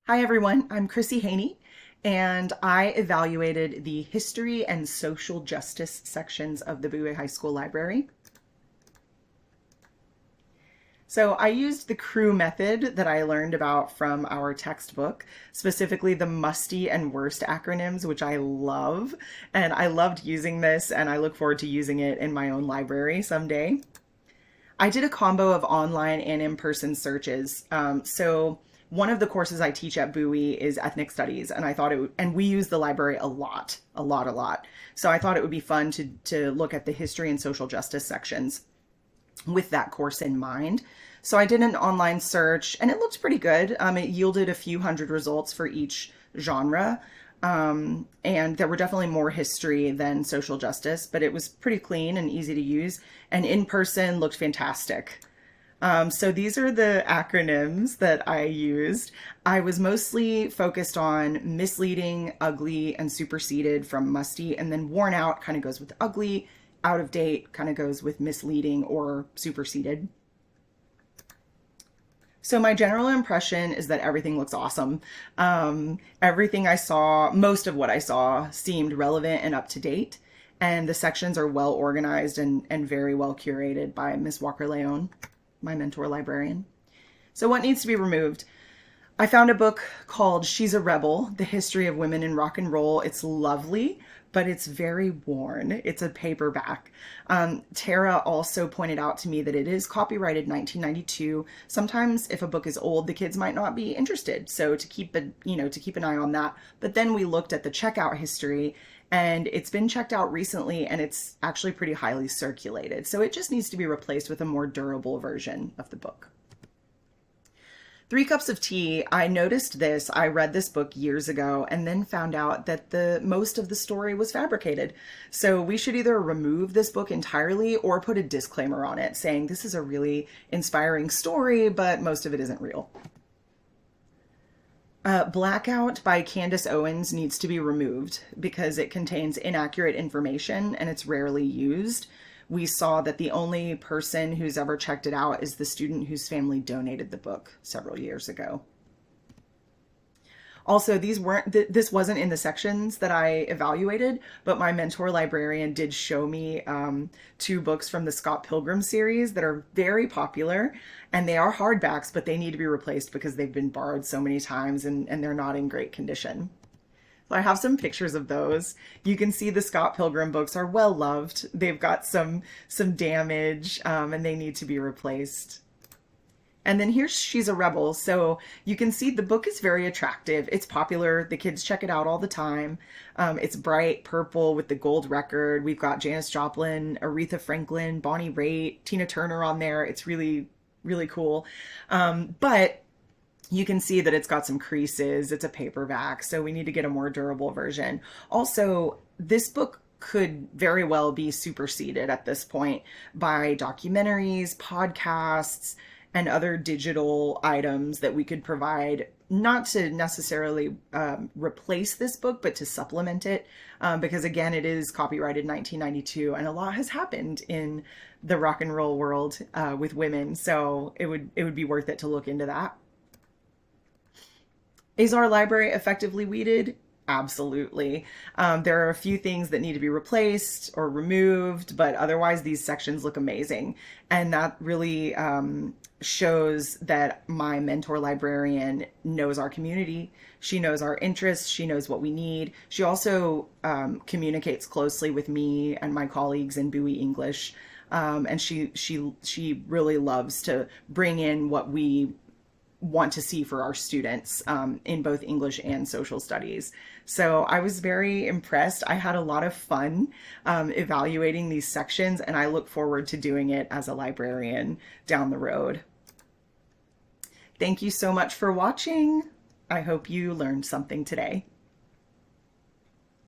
Hi everyone, I'm Chrissy Hejny, and I evaluated the history and social justice sections of the Bowie High School Library. So I used the crew method that I learned about from our textbook, specifically the musty and worst acronyms, which I love. And I loved using this, and I look forward to using it in my own library someday. I did a combo of online and in-person searches. So one of the courses I teach at Bowie is ethnic studies, and I thought it would, and we use the library a lot, a lot, a lot. So I thought it would be fun to look at the history and social justice sections with that course in mind. So I did an online search, and it looked pretty good. It yielded a few hundred results for each genre. And there were definitely more history than social justice, but it was pretty clean and easy to use. And in person looked fantastic. So these are the acronyms that I used. I was mostly focused on misleading, ugly, and superseded from musty, and then worn out kind of goes with ugly, out of date kind of goes with misleading or superseded. So my general impression is that everything looks awesome. Everything I saw, most of what I saw, seemed relevant and up to date. And the sections are well organized and very well curated by Miss Walker Leone, my mentor librarian. So what needs to be removed? I found a book called She's a Rebel, The History of Women in Rock and Roll. It's lovely, but it's very worn. It's a paperback. Tara also pointed out to me that it is copyrighted 1992. Sometimes if a book is old, the kids might not be interested. So to keep an eye on that. But then we looked at the checkout history, and it's been checked out recently, and it's actually pretty highly circulated. So it just needs to be replaced with a more durable version of the book. 3 Cups of Tea, I noticed this. I read this book years ago and then found out that most of the story was fabricated. So we should either remove this book entirely or put a disclaimer on it saying this is a really inspiring story, but most of it isn't real. Blackout by Candace Owens needs to be removed because it contains inaccurate information and it's rarely used. We saw that the only person who's ever checked it out is the student whose family donated the book several years ago. Also, this wasn't in the sections that I evaluated, but my mentor librarian did show me 2 books from the Scott Pilgrim series that are very popular, and they are hardbacks, but they need to be replaced because they've been borrowed so many times and they're not in great condition. So I have some pictures of those. You can see the Scott Pilgrim books are well loved. They've got some damage and they need to be replaced. And then here's She's a Rebel. So you can see the book is very attractive. It's popular. The kids check it out all the time. It's bright purple with the gold record. We've got Janis Joplin, Aretha Franklin, Bonnie Raitt, Tina Turner on there. It's really, really cool. But you can see that it's got some creases. It's a paperback, so we need to get a more durable version. Also, this book could very well be superseded at this point by documentaries, podcasts, and other digital items that we could provide, not to necessarily replace this book, but to supplement it. Because again, it is copyrighted 1992 and a lot has happened in the rock and roll world with women. So it would be worth it to look into that. Is our library effectively weeded? Absolutely. There are a few things that need to be replaced or removed, but otherwise these sections look amazing. And that really shows that my mentor librarian knows our community. She knows our interests. She knows what we need. She also communicates closely with me and my colleagues in Bowie English. And she really loves to bring in what we want to see for our students in both English and social studies. So I was very impressed. I had a lot of fun evaluating these sections, and I look forward to doing it as a librarian down the road. Thank you so much for watching. I hope you learned something today.